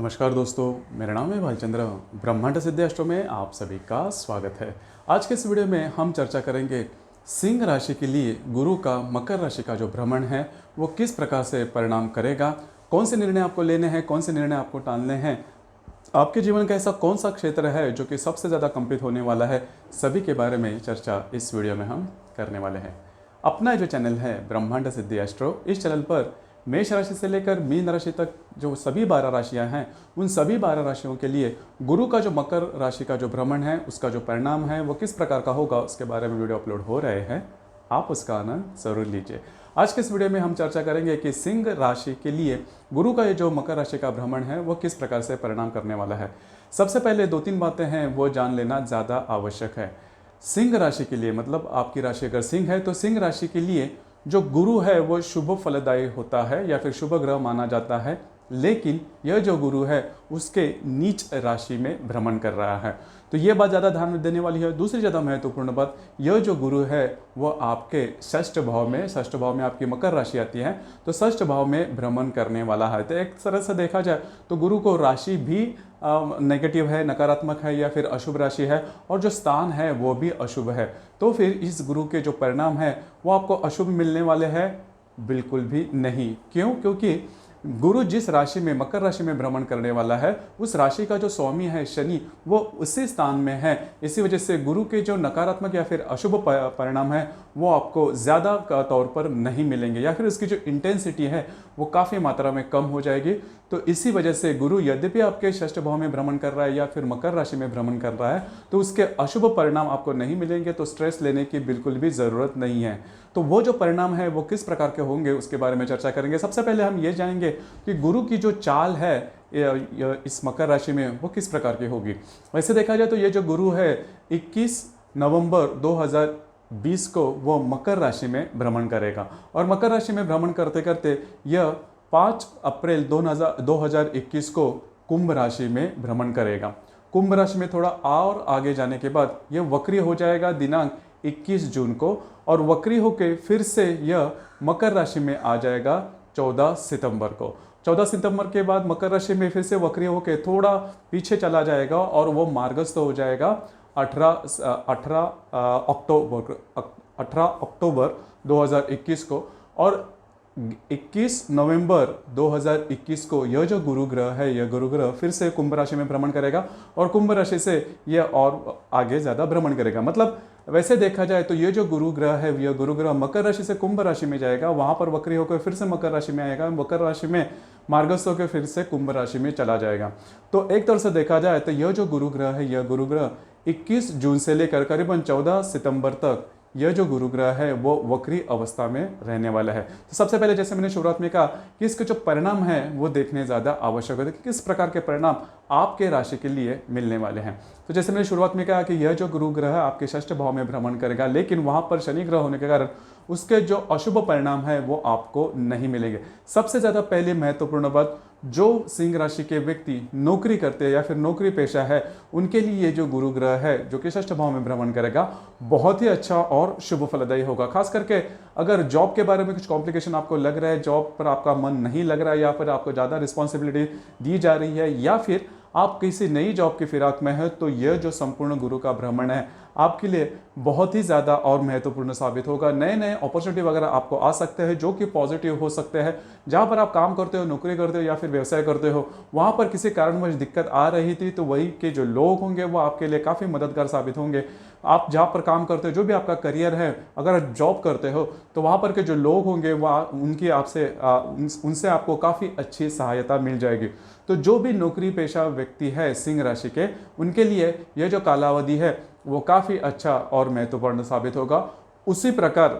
नमस्कार दोस्तों, मेरा नाम है भालचंद्र। ब्रह्मांड सिद्धि अष्टो में आप सभी का स्वागत है। आज के इस वीडियो में हम चर्चा करेंगे सिंह राशि के लिए गुरु का मकर राशि का जो भ्रमण है वो किस प्रकार से परिणाम करेगा, कौन से निर्णय आपको लेने हैं, कौन से निर्णय आपको टालने हैं, आपके जीवन का ऐसा कौन सा क्षेत्र है जो कि सबसे ज़्यादा कंप्लीट होने वाला है, सभी के बारे में चर्चा इस वीडियो में हम करने वाले हैं। अपना जो चैनल है ब्रह्मांड सिद्धि एस्ट्रो, इस चैनल पर मेष राशि से लेकर मीन राशि तक जो सभी 12 राशियां हैं, उन सभी 12 राशियों के लिए गुरु का जो मकर राशि का जो भ्रमण है उसका जो परिणाम है वो किस प्रकार का होगा, उसके बारे में वीडियो अपलोड हो रहे हैं। आप उसका आनंद जरूर लीजिए। आज के इस वीडियो में हम चर्चा करेंगे कि सिंह राशि के लिए गुरु का ये जो मकर राशि का भ्रमण है वो किस प्रकार से परिणाम करने वाला है। सबसे पहले 2-3 बातें हैं वो जान लेना ज़्यादा आवश्यक है। सिंह राशि के लिए, मतलब आपकी राशि अगर सिंह है तो सिंह राशि के लिए जो गुरु है वो शुभ फलदायी होता है या फिर शुभ ग्रह माना जाता है, लेकिन यह जो गुरु है उसके नीच राशि में भ्रमण कर रहा है, तो ये बात ज़्यादा ध्यान में देने वाली है। दूसरी ज़्यादा महत्वपूर्ण बात, यह जो गुरु है वो आपके षष्ठ भाव में आपकी मकर राशि आती है, तो षष्ठ भाव में भ्रमण करने वाला है। तो एक तरह से देखा जाए तो गुरु को राशि भी नेगेटिव है, नकारात्मक है या फिर अशुभ राशि है, और जो स्थान है वो भी अशुभ है। तो फिर इस गुरु के जो परिणाम है वो आपको अशुभ मिलने वाले हैं? बिल्कुल भी नहीं। क्यों? क्योंकि गुरु जिस राशि में, मकर राशि में भ्रमण करने वाला है, उस राशि का जो स्वामी है शनि वो उसी स्थान में है। इसी वजह से गुरु के जो नकारात्मक या फिर अशुभ परिणाम है वो आपको ज़्यादा तौर पर नहीं मिलेंगे, या फिर उसकी जो इंटेंसिटी है वो काफ़ी मात्रा में कम हो जाएगी। तो इसी वजह से गुरु यद्यपि आपके षष्ठ भाव में भ्रमण कर रहा है या फिर मकर राशि में भ्रमण कर रहा है, तो उसके अशुभ परिणाम आपको नहीं मिलेंगे, तो स्ट्रेस लेने की बिल्कुल भी ज़रूरत नहीं है। तो वो जो परिणाम है वो किस प्रकार के होंगे उसके बारे में चर्चा करेंगे। सबसे पहले हम ये जानेंगे कि गुरु की जो चाल है इस मकर राशि में वो किस प्रकार की होगी। वैसे देखा जाए तो ये जो गुरु है 21 नवंबर 2020 को वो मकर राशि में भ्रमण करेगा, और मकर राशि में भ्रमण करते करते यह 5 अप्रैल 2021 को कुंभ राशि में भ्रमण करेगा। कुंभ राशि में थोड़ा और आगे जाने के बाद यह वक्री हो जाएगा दिनांक 21 जून को, और वक्री होके फिर से यह मकर राशि में आ जाएगा 14 सितंबर को। 14 सितंबर के बाद मकर राशि में फिर से वक्री होके थोड़ा पीछे चला जाएगा और वो मार्गस्थ हो जाएगा 18 अक्टूबर 2021 को, और 21 नवंबर 2021 को यह जो गुरु ग्रह है, यह गुरु ग्रह फिर से कुंभ राशि में भ्रमण करेगा, और कुंभ राशि से यह और आगे ज़्यादा भ्रमण करेगा। मतलब वैसे देखा जाए तो ये जो गुरु ग्रह है, यह गुरु ग्रह मकर राशि से कुंभ राशि में जाएगा, वहाँ पर वक्री होकर फिर से मकर राशि में आएगा, मकर राशि में मार्गस्थ होकर फिर से कुंभ राशि में चला जाएगा। तो एक तरह से देखा जाए तो यह जो गुरु ग्रह है, यह गुरु ग्रह 21 जून से लेकर करीबन 14 सितंबर तक यह जो गुरु ग्रह है वो वक्री अवस्था में रहने वाला है। तो सबसे पहले जैसे मैंने शुरुआत में कहा कि इसके जो परिणाम है वो देखने ज़्यादा आवश्यक होते हैं कि किस प्रकार के परिणाम आपके राशि के लिए मिलने वाले हैं। तो जैसे मैंने शुरुआत में कहा कि यह जो गुरु ग्रह आपके षष्ठ भाव में भ्रमण करेगा, लेकिन वहाँ पर शनि ग्रह होने के कारण उसके जो अशुभ परिणाम है वो आपको नहीं मिलेंगे। सबसे ज़्यादा पहले महत्वपूर्ण बात, जो सिंह राशि के व्यक्ति नौकरी करते हैं या फिर नौकरी पेशा है, उनके लिए ये जो गुरु ग्रह है जो कि षष्ठ भाव में भ्रमण करेगा बहुत ही अच्छा और शुभ फलदायी होगा। खास करके अगर जॉब के बारे में कुछ कॉम्प्लिकेशन आपको लग रहा है, जॉब पर आपका मन नहीं लग रहा है, या फिर आपको ज़्यादा रिस्पॉन्सिबिलिटी दी जा रही है, या फिर आप किसी नई जॉब की फिराक में है, तो यह जो संपूर्ण गुरु का भ्रमण है आपके लिए बहुत ही ज़्यादा और महत्वपूर्ण साबित होगा। नए नए अपॉर्चुनिटी वगैरह आपको आ सकते हैं जो कि पॉजिटिव हो सकते हैं। जहाँ पर आप काम करते हो, नौकरी करते हो या फिर व्यवसाय करते हो, वहाँ पर किसी कारणवश दिक्कत आ रही थी, तो वही के जो लोग होंगे वो आपके लिए काफ़ी मददगार साबित होंगे। आप जहाँ पर काम करते हो, जो भी आपका करियर है, अगर जॉब करते हो तो वहाँ पर के जो लोग होंगे वह उनकी उनसे आपको काफ़ी अच्छी सहायता मिल जाएगी। तो जो भी नौकरी पेशा व्यक्ति है सिंह राशि के, उनके लिए यह जो कालावधि है वो काफ़ी अच्छा और महत्वपूर्ण साबित होगा। उसी प्रकार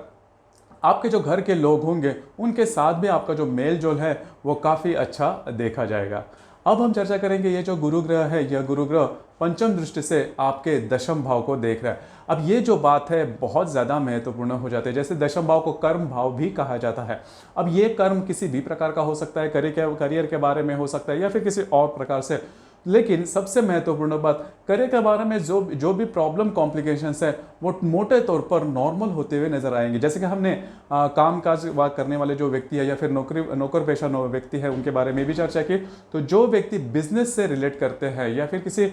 आपके जो घर के लोग होंगे उनके साथ भी आपका जो मेल जोल है वो काफ़ी अच्छा देखा जाएगा। अब हम चर्चा करेंगे ये जो गुरु ग्रह है, यह गुरु ग्रह पंचम दृष्टि से आपके दशम भाव को देख रहा है। अब ये जो बात है बहुत ज़्यादा महत्वपूर्ण हो जाती है। जैसे दशम भाव को कर्म भाव भी कहा जाता है। अब ये कर्म किसी भी प्रकार का हो सकता है, करियर के बारे में हो सकता है या फिर किसी और प्रकार से। लेकिन सबसे महत्वपूर्ण बात, करियर के बारे में जो भी प्रॉब्लम कॉम्प्लिकेशंस है वो मोटे तौर पर नॉर्मल होते हुए नजर आएंगे। जैसे कि हमने काम काज करने वाले जो व्यक्ति है या फिर नौकर पेशा व्यक्ति है उनके बारे में भी चर्चा की। तो जो व्यक्ति बिजनेस से रिलेट करते हैं या फिर किसी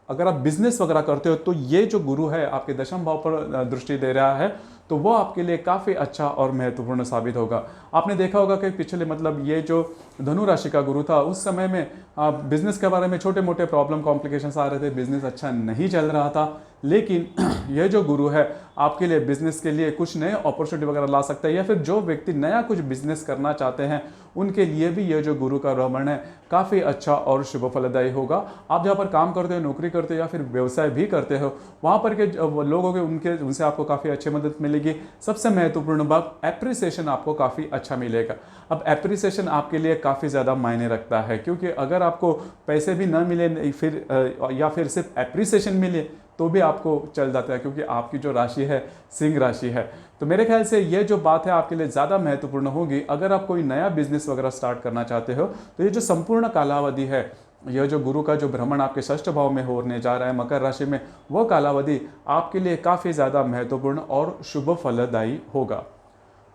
अगर आप बिजनेस वगैरह करते हो तो ये जो गुरु है आपके दशम भाव पर दृष्टि दे रहा है, तो वो आपके लिए काफ़ी अच्छा और महत्वपूर्ण साबित होगा। आपने देखा होगा कि पिछले मतलब ये जो धनु राशि का गुरु था उस समय में बिजनेस के बारे में छोटे मोटे प्रॉब्लम कॉम्प्लिकेशंस आ रहे थे, बिजनेस अच्छा नहीं चल रहा था। लेकिन यह जो गुरु है आपके लिए बिजनेस के लिए कुछ नए अपॉर्चुनिटी वगैरह ला सकता है, या फिर जो व्यक्ति नया कुछ बिजनेस करना चाहते हैं उनके लिए भी यह जो गुरु का भ्रमण है काफ़ी अच्छा और शुभ फलदायी होगा। आप जहाँ पर काम करते हो, नौकरी करते हो या फिर व्यवसाय भी करते हो, वहाँ पर के लोग होंगे उनसे आपको काफ़ी अच्छी मदद मिलेगी। सबसे महत्वपूर्ण बात, एप्रिसिएशन आपको काफ़ी अच्छा मिलेगा। अब एप्रिसिएशन आपके लिए काफ़ी ज़्यादा मायने रखता है, क्योंकि अगर आपको पैसे भी न मिले फिर या फिर सिर्फ एप्रिसिएशन मिले तो भी आपको चल जाता है, क्योंकि आपकी जो राशि है सिंह राशि है। तो मेरे ख्याल से ये जो बात है आपके लिए ज़्यादा महत्वपूर्ण होगी। अगर आप कोई नया बिजनेस वगैरह स्टार्ट करना चाहते हो तो ये जो संपूर्ण कालावधि है, यह जो गुरु का जो भ्रमण आपके षष्ठ भाव में होने जा रहा है मकर राशि में, वो कालावधि आपके लिए काफ़ी ज़्यादा महत्वपूर्ण और शुभ फलदायी होगा।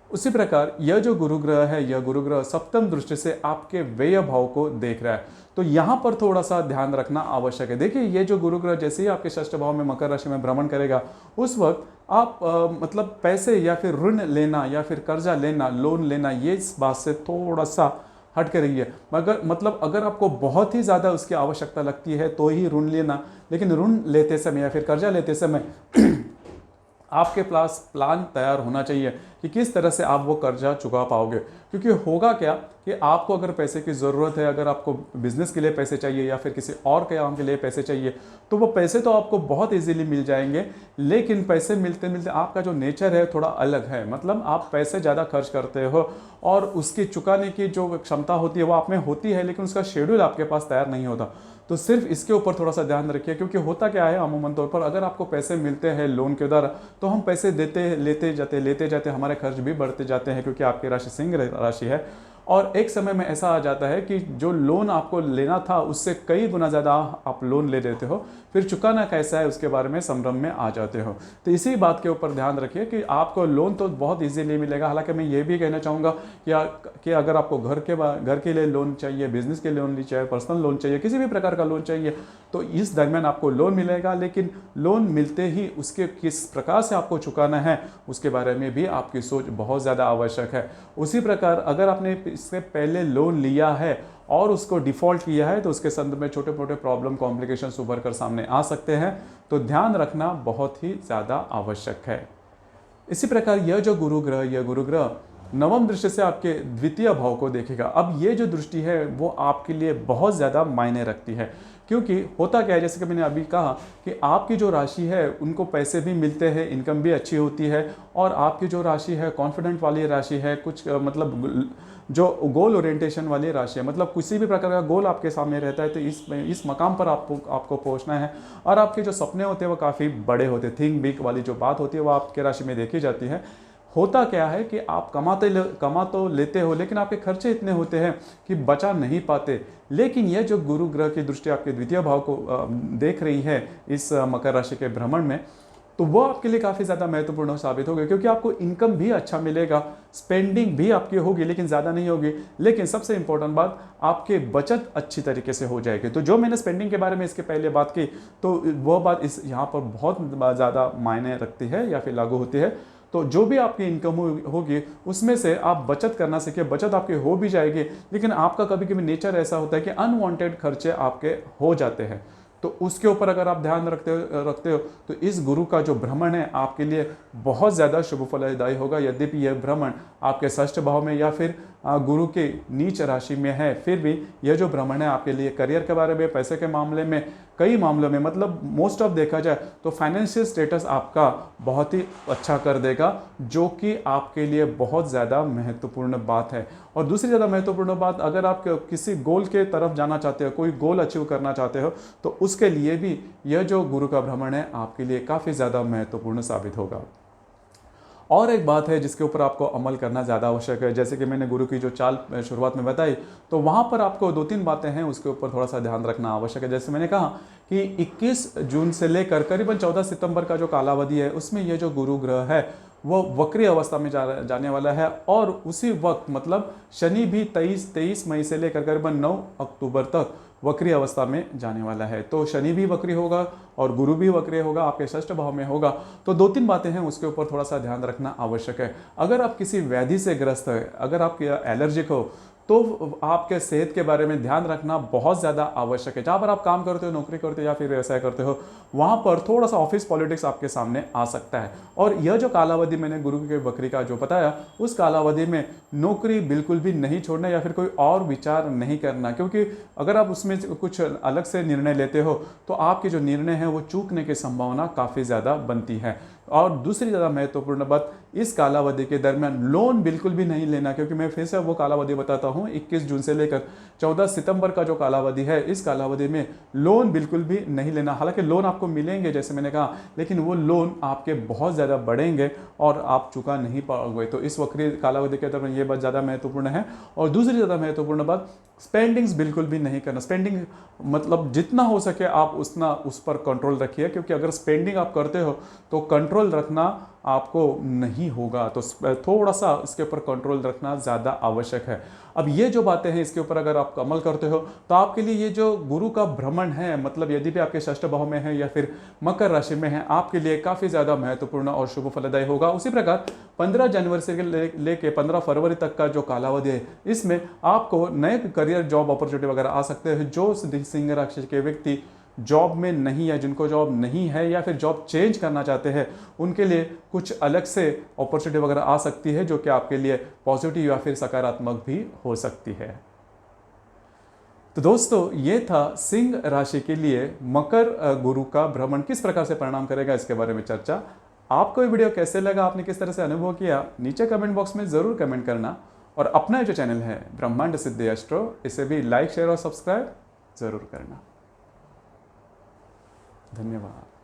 उसी प्रकार यह जो गुरु ग्रह है, यह गुरु ग्रह सप्तम दृष्टि से आपके व्यय भाव को देख रहा है, तो यहाँ पर थोड़ा सा ध्यान रखना आवश्यक है। देखिए ये जो गुरु ग्रह जैसे ही आपके षष्ठ भाव में मकर राशि में भ्रमण करेगा, उस वक्त आप मतलब पैसे या फिर ऋण लेना या फिर कर्जा लेना, लोन लेना, ये इस बात से थोड़ा सा हट के रहिए। मगर मतलब अगर आपको बहुत ही ज़्यादा उसकी आवश्यकता लगती है तो ही ऋण लेना, लेकिन ऋण लेते समय या फिर कर्जा लेते समय आपके पास प्लान तैयार होना चाहिए कि किस तरह से आप वो कर्जा चुका पाओगे। क्योंकि होगा क्या कि आपको अगर पैसे की ज़रूरत है, अगर आपको बिजनेस के लिए पैसे चाहिए या फिर किसी और काम के लिए पैसे चाहिए, तो वो पैसे तो आपको बहुत इजीली मिल जाएंगे, लेकिन पैसे मिलते मिलते आपका जो नेचर है थोड़ा अलग है। मतलब आप पैसे ज़्यादा खर्च करते हो और उसकी चुकाने की जो क्षमता होती है वो आप में होती है, लेकिन उसका शेड्यूल आपके पास तैयार नहीं होता। तो सिर्फ इसके ऊपर थोड़ा सा ध्यान रखिए, क्योंकि होता क्या है अमूमन तौर पर अगर आपको पैसे मिलते हैं लोन के द्वारा तो हम पैसे लेते जाते हमारे खर्च भी बढ़ते जाते हैं, क्योंकि आपकी राशि सिंह राशि है। और एक समय में ऐसा आ जाता है कि जो लोन आपको लेना था उससे कई गुना ज़्यादा आप लोन ले लेते हो, फिर चुकाना कैसा है उसके बारे में संभ्रम में आ जाते हो। तो इसी बात के ऊपर ध्यान रखिए कि आपको लोन तो बहुत इजीली मिलेगा। हालांकि मैं ये भी कहना चाहूँगा कि अगर आपको घर के लिए लोन चाहिए, बिजनेस के लिए लोन चाहिए, पर्सनल लोन चाहिए, किसी भी प्रकार का लोन चाहिए, तो इस दरमियान आपको लोन मिलेगा। लेकिन लोन मिलते ही उसके किस प्रकार से आपको चुकाना है उसके बारे में भी आपकी सोच बहुत ज़्यादा आवश्यक है। उसी प्रकार अगर आपने इससे पहले लोन लिया है और उसको डिफ़ॉल्ट किया है तो उसके संदर्भ में छोटे मोटे प्रॉब्लम कॉम्प्लिकेशंस उभर कर सामने आ सकते हैं, तो ध्यान रखना बहुत ही ज़्यादा आवश्यक है। इसी प्रकार यह गुरु ग्रह नवम दृष्टि से आपके द्वितीय भाव को देखेगा। अब ये जो दृष्टि है वो आपके लिए बहुत ज़्यादा मायने रखती है, क्योंकि होता क्या है, जैसे कि मैंने अभी कहा कि आपकी जो राशि है उनको पैसे भी मिलते हैं, इनकम भी अच्छी होती है, और आपकी जो राशि है कॉन्फिडेंट वाली राशि है, कुछ मतलब जो गोल ओरिएंटेशन वाली राशि है, मतलब किसी भी प्रकार का गोल आपके सामने रहता है तो इस मकाम पर आपको पहुंचना है, और आपके जो सपने होते हैं वो काफ़ी बड़े होते हैं। थिंक बिग वाली जो बात होती है वो आपके राशि में देखी जाती है। होता क्या है कि आप कमा तो लेते हो, लेकिन आपके खर्चे इतने होते हैं कि बचा नहीं पाते। लेकिन यह जो गुरु ग्रह की दृष्टि आपके द्वितीय भाव को देख रही है इस मकर राशि के भ्रमण में, तो वो आपके लिए काफ़ी ज़्यादा महत्वपूर्ण साबित होगा, क्योंकि आपको इनकम भी अच्छा मिलेगा, स्पेंडिंग भी आपकी होगी लेकिन ज़्यादा नहीं होगी, लेकिन सबसे इंपॉर्टेंट बात आपके बचत अच्छी तरीके से हो जाएगी। तो जो मैंने स्पेंडिंग के बारे में इसके पहले बात की, तो वो बात इस यहाँ पर बहुत ज़्यादा मायने रखती है या फिर लागू होती है। तो जो भी आपकी इनकम होगी उसमें से आप बचत करना सीखिए। बचत आपकी हो भी जाएगी, लेकिन आपका कभी कभी नेचर ऐसा होता है कि अनवांटेड खर्चे आपके हो जाते हैं, तो उसके ऊपर अगर आप ध्यान रखते हो तो इस गुरु का जो भ्रमण है आपके लिए बहुत ज़्यादा शुभ फलदायी होगा। यद्यपि यह भ्रमण आपके षष्ठ भाव में या फिर गुरु के नीच राशि में है, फिर भी यह जो भ्रमण है आपके लिए करियर के बारे में, पैसे के मामले में, कई मामलों में, मतलब मोस्ट ऑफ देखा जाए तो फाइनेंशियल स्टेटस आपका बहुत ही अच्छा कर देगा, जो कि आपके लिए बहुत ज़्यादा महत्वपूर्ण बात है। और दूसरी ज़्यादा महत्वपूर्ण बात, अगर आप किसी गोल के तरफ जाना चाहते हो, कोई गोल अचीव करना चाहते हो, तो उसके लिए भी यह जो गुरु का भ्रमण है आपके लिए काफ़ी ज़्यादा महत्वपूर्ण साबित होगा। और एक बात है जिसके ऊपर आपको अमल करना ज़्यादा आवश्यक है, जैसे कि मैंने गुरु की जो चाल शुरुआत में बताई, तो वहाँ पर आपको 2-3 बातें हैं उसके ऊपर थोड़ा सा ध्यान रखना आवश्यक है। जैसे मैंने कहा कि 21 जून से लेकर करीबन 14 सितंबर का जो कालावधि है उसमें ये जो गुरु ग्रह है वो वक्री अवस्था में जाने वाला है, और उसी वक्त मतलब शनि भी 23 मई से लेकर करीबन 9 अक्टूबर तक वक्री अवस्था में जाने वाला है। तो शनि भी वक्री होगा और गुरु भी वक्री होगा, आपके षष्ठ भाव में होगा। तो 2-3 बातें हैं उसके ऊपर थोड़ा सा ध्यान रखना आवश्यक है। अगर आप किसी व्याधि से ग्रस्त है, अगर आप एलर्जिक हो, तो आपके सेहत के बारे में ध्यान रखना बहुत ज़्यादा आवश्यक है। जहाँ पर आप काम करते हो, नौकरी करते हो या फिर व्यवसाय करते हो, वहाँ पर थोड़ा सा ऑफिस पॉलिटिक्स आपके सामने आ सकता है। और यह जो कालावधि मैंने गुरु के वक्री का जो बताया, उस कालावधि में नौकरी बिल्कुल भी नहीं छोड़ना या फिर कोई और विचार नहीं करना, क्योंकि अगर आप उसमें कुछ अलग से निर्णय लेते हो तो आपके जो निर्णय हैं वो चूकने की संभावना काफ़ी ज़्यादा बनती है। और दूसरी ज़्यादा महत्वपूर्ण बात, इस कालावधि के दरमियान लोन बिल्कुल भी नहीं लेना, क्योंकि मैं फिर से वो कालावधि बताता हूँ, 21 जून से लेकर 14 सितंबर का जो कालावधि है, इस कालावधि में लोन बिल्कुल भी नहीं लेना। हालांकि लोन आपको मिलेंगे जैसे मैंने कहा, लेकिन वो लोन आपके बहुत ज़्यादा बढ़ेंगे और आप चुका नहीं पाओगे। तो इस वक्री कालावधि के दरमियान ये बात ज़्यादा महत्वपूर्ण है। और दूसरी ज़्यादा महत्वपूर्ण बात, स्पेंडिंग्स बिल्कुल भी नहीं करना। स्पेंडिंग मतलब जितना हो सके आप उतना उस पर कंट्रोल रखिए, क्योंकि अगर स्पेंडिंग आप करते हो तो कंट्रोल रखना आपको नहीं होगा। तो थोड़ा सा इसके ऊपर कंट्रोल रखना ज़्यादा आवश्यक है। अब ये जो बातें हैं इसके ऊपर अगर आप अमल करते हो तो आपके लिए ये जो गुरु का भ्रमण है, मतलब यदि भी आपके षष्ठ भाव में है या फिर मकर राशि में है, आपके लिए काफ़ी ज़्यादा महत्वपूर्ण और शुभ फलदायी होगा। उसी प्रकार 15 जनवरी से लेके 15 फरवरी तक का जो कालावधि है, इसमें आपको नए करियर जॉब अपॉर्चुनिटी वगैरह आ सकते हैं। जो सिंह राशि के व्यक्ति जॉब में नहीं है, जिनको जॉब नहीं है या फिर जॉब चेंज करना चाहते हैं, उनके लिए कुछ अलग से अपॉर्चुनिटी वगैरह आ सकती है, जो कि आपके लिए पॉजिटिव या फिर सकारात्मक भी हो सकती है। तो दोस्तों, ये था सिंह राशि के लिए मकर गुरु का भ्रमण किस प्रकार से परिणाम करेगा, इसके बारे में चर्चा। आपको ये वीडियो कैसे लगा, आपने किस तरह से अनुभव किया, नीचे कमेंट बॉक्स में ज़रूर कमेंट करना। और अपना जो चैनल है ब्रह्मांड सिद्धि एस्ट्रो, इसे भी लाइक, शेयर और सब्सक्राइब ज़रूर करना। धन्यवाद।